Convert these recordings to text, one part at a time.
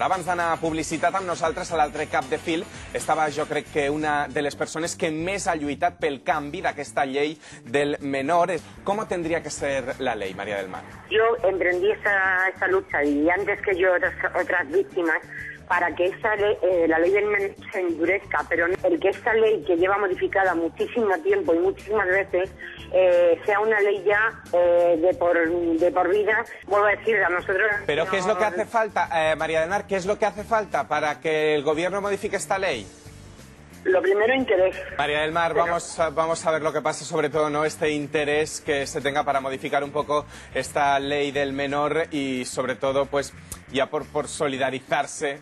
Abans d'anar a publicitat amb nosaltres, a l'altre cap de fil, estava jo crec que una de les persones que més ha lluitat pel canvi d'aquesta llei del menor. ¿Cómo tendría que ser la ley, María del Mar? Yo emprendí esa lucha y antes que yo otras víctimas para que la ley del menor se endurezca, pero el que esta ley, que lleva modificada muchísimo tiempo y muchísimas veces, sea una ley ya de por vida, vuelvo a decir, a nosotros... ¿Pero qué es lo que hace falta, María del Mar, qué es lo que hace falta para que el gobierno modifique esta ley? Lo primero, interés. María del Mar, vamos a ver lo que pasa, sobre todo, ¿no? Este interés que se tenga para modificar un poco esta ley del menor y, sobre todo, pues, ya por solidarizarse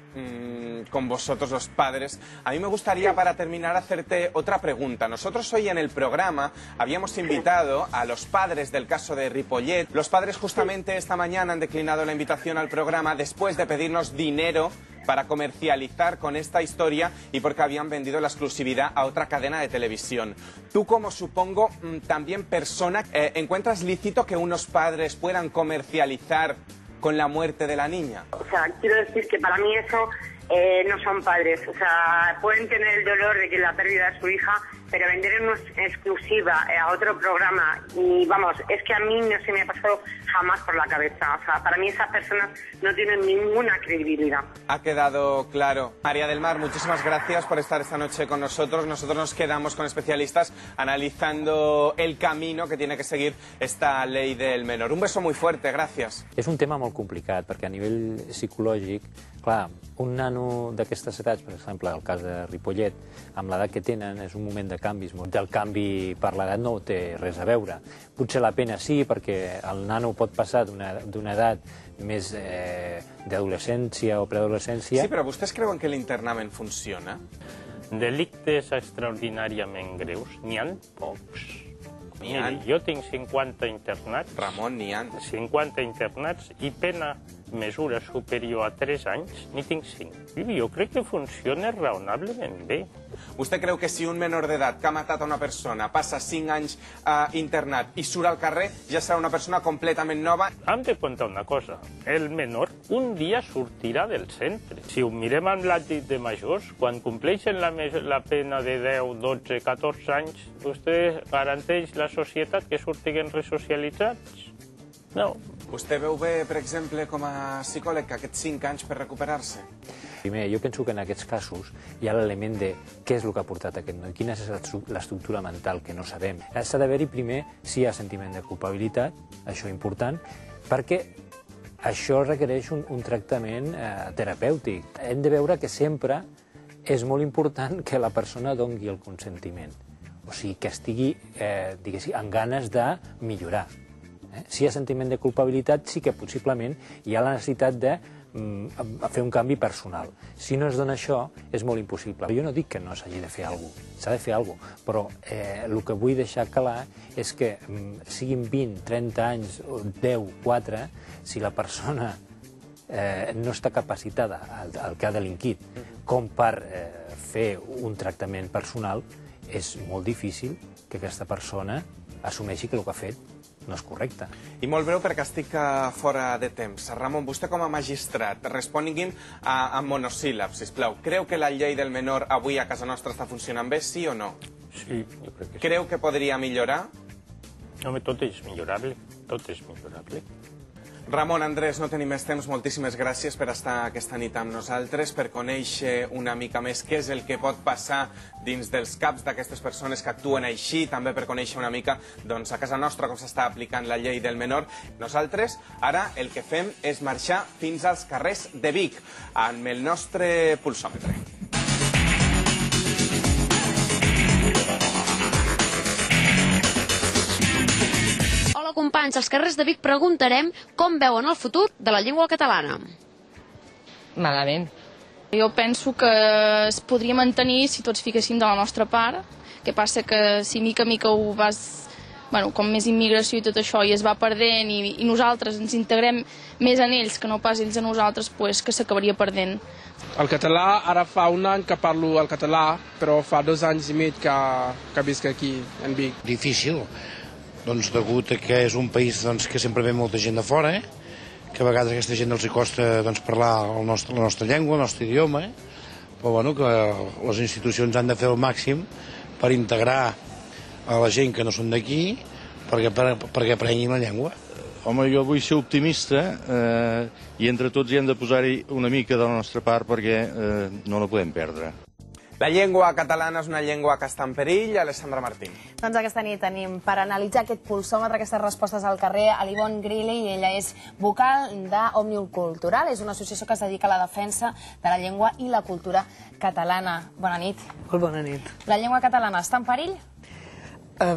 con vosotros, los padres. A mí me gustaría, para terminar, hacerte otra pregunta. Nosotros hoy en el programa habíamos invitado a los padres del caso de Ripollet. Los padres justamente esta mañana han declinado la invitación al programa después de pedirnos dinero para comercializar con esta historia y porque habían vendido la exclusividad a otra cadena de televisión. Tú, como supongo también persona, ¿encuentras lícito que unos padres puedan comercializar con la muerte de la niña? O sea, quiero decir que para mí eso no son padres. O sea, pueden tener el dolor de que la pérdida de su hija, pero vender en exclusiva a otro programa, y vamos, es que a mí no se me ha pasado jamás por la cabeza. O sea, para mí esas personas no tienen ninguna credibilidad. Ha quedado claro. María del Mar, muchísimas gracias por estar esta noche con nosotros. Nosotros nos quedamos con especialistas analizando el camino que tiene que seguir esta ley del menor. Un beso muy fuerte, gracias. És un tema molt complicat, perquè a nivell psicològic, clar, un nano d'aquestes edats, per exemple, el cas de Ripollet, amb l'edat que tenen, és un moment de canvis. El canvi per l'edat no té res a veure. Potser la pena sí, perquè el nano pot passar d'una edat més d'adolescència o preadolescència. Sí, però vostès creuen que l'internament funciona? Delictes extraordinàriament greus, n'hi ha pocs. Mira, jo tinc 50 internats. Ramon, n'hi ha. 50 internats i pena mesura superior a 3 anys, n'hi tinc 5. Jo crec que funciona raonablement bé. ¿Usted creu que si un menor d'edat que ha matat a una persona passa 5 anys internat i surt al carrer, ja serà una persona completament nova? Hem de comptar una cosa. El menor un dia sortirà del centre. Si ho mirem amb l'àmbit de majors, quan compleixen la pena de 10, 12, 14 anys, vostè garanteix la societat que sortiguen resocialitzats? No. Vostè veu bé, per exemple, com a psicòleg, aquests 5 anys per recuperar-se? Primer, jo penso que en aquests casos hi ha l'element de què és el que ha portat aquest noi, quina és l'estructura mental que no sabem. S'ha de veure primer si hi ha sentiment de culpabilitat, això important, perquè això requereix un tractament terapèutic. Hem de veure que sempre és molt important que la persona doni el consentiment, o sigui, que estigui, diguéssim, amb ganes de millorar. Si hi ha sentiment de culpabilitat, sí que possiblement hi ha la necessitat de fer un canvi personal. Si no es dona això, és molt impossible. Jo no dic que no s'hagi de fer alguna cosa, s'ha de fer alguna cosa, però el que vull deixar clar és que siguin 20, 30 anys, 10, 4, si la persona no està capacitada, el que ha delinquit, com per fer un tractament personal, és molt difícil que aquesta persona assumeixi que el que ha fet no és correcte. I molt breu, perquè estic fora de temps. Ramon, vostè com a magistrat, respongui'm en monosíl·labs, sisplau. Creu que la llei del menor avui a casa nostra està funcionant bé, sí o no? Sí, jo crec que sí. Creu que podria millorar? Home, tot és millorable, tot és millorable. Ramon, Andrés, no tenim més temps. Moltíssimes gràcies per estar aquesta nit amb nosaltres, per conèixer una mica més què és el que pot passar dins dels caps d'aquestes persones que actuen així, també per conèixer una mica a casa nostra com s'està aplicant la llei del menor. Nosaltres ara el que fem és marxar fins als carrers de Vic amb el nostre pulsòmetre. Companys, als carrers de Vic preguntarem com veuen el futur de la llengua catalana. Malament. Jo penso que es podria mantenir si tots fiquéssim de la nostra part. Que passa que si mica a mica ho vas... com més immigració i tot això i es va perdent i nosaltres ens integrem més en ells que no pas ells a nosaltres, doncs que s'acabaria perdent. El català, ara fa un any que parlo el català, però fa 2 anys i mig que visc aquí, en Vic. Difícil. Doncs degut a que és un país que sempre ve molta gent de fora, que a vegades a aquesta gent els costa parlar la nostra llengua, el nostre idioma, però bueno, que les institucions han de fer el màxim per integrar a la gent que no són d'aquí perquè aprenguin la llengua. Home, jo vull ser optimista i entre tots hi hem de posar-hi una mica de la nostra part perquè no la podem perdre. La llengua catalana és una llengua que està en perill. Alessandra Martín. Doncs aquesta nit tenim per analitzar aquest pulsòmetre, aquestes respostes al carrer, a l'Ivonne Griley, i ella és vocal d'Òmnium Cultural. És una associació que es dedica a la defensa de la llengua i la cultura catalana. Bona nit. Molt bona nit. La llengua catalana està en perill?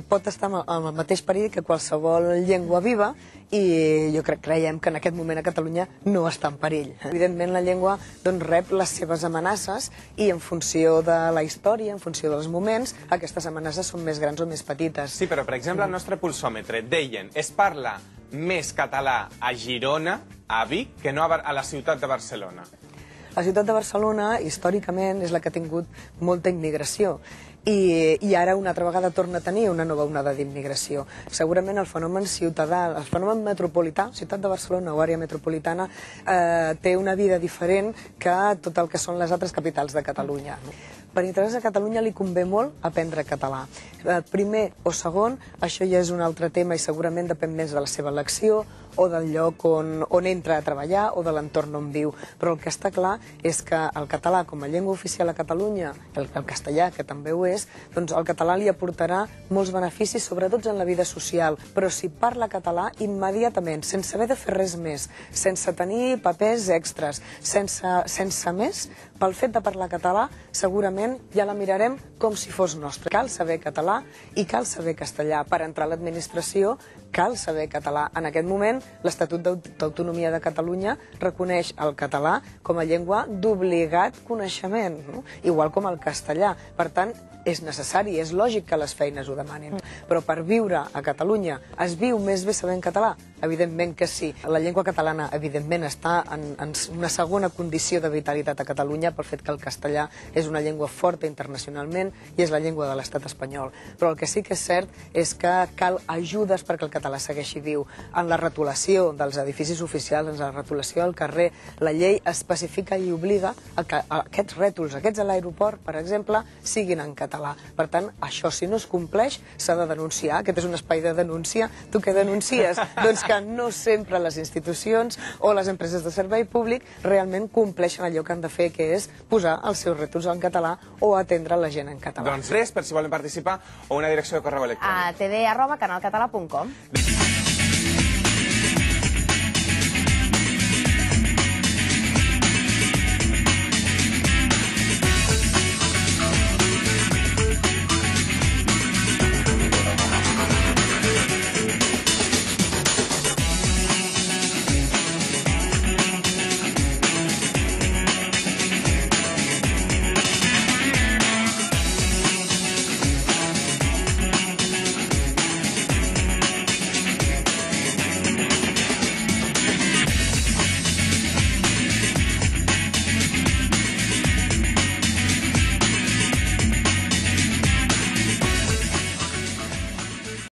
Pot estar amb el mateix perill que qualsevol llengua viva, i jo creiem que en aquest moment a Catalunya no està en perill. Evidentment la llengua rep les seves amenaces i en funció de la història, en funció dels moments, aquestes amenaces són més grans o més petites. Sí, però per exemple el nostre pulsòmetre deien es parla més català a Girona, a Vic, que no a la ciutat de Barcelona. La ciutat de Barcelona, històricament, és la que ha tingut molta immigració i ara una altra vegada torna a tenir una nova onada d'immigració. Segurament el fenomen ciutadà, el fenomen metropolità, ciutat de Barcelona o àrea metropolitana, té una vida diferent que tot el que són les altres capitals de Catalunya. Per interès a Catalunya li convé molt aprendre català. Primer o segon, això ja és un altre tema i segurament depèn més de la seva elecció o del lloc on entra a treballar o de l'entorn on viu. Però el que està clar és que el català com a llengua oficial a Catalunya, el castellà, que també ho és, doncs el català li aportarà molts beneficis, sobretot en la vida social. Però si parla català, immediatament, sense haver de fer res més, sense tenir papers extras, sense més, pel fet de parlar català, segurament ja la mirarem com si fos nostra. Cal saber català i cal saber castellà. Per entrar a l'administració cal saber català. En aquest moment, l'Estatut d'Autonomia de Catalunya reconeix el català com a llengua d'obligat coneixement, igual com el castellà. Per tant, és necessari, és lògic que les feines ho demanin. Però per viure a Catalunya es viu més bé sabent català? Evidentment que sí. La llengua catalana, evidentment, està en una segona condició de vitalitat a Catalunya pel fet que el castellà és una llengua forta internacionalment i és la llengua de l'estat espanyol. Però el que sí que és cert és que cal ajudes perquè el català segueixi viu. En la retolació dels edificis oficials, en la retolació al carrer, la llei especifica i obliga que aquests rètols, aquests a l'aeroport, per exemple, siguin en català. Per tant, això, si no es compleix, s'ha de denunciar. Aquest és un espai de denúncia. Tu què denuncies? Doncs que no sempre les institucions o les empreses de servei públic realment compleixen allò que han de fer, que és posar els seus rètols en català o atendre la gent en català. Doncs res, per si volen participar, o una direcció de correu electrònic. A td@canalcatalà.com.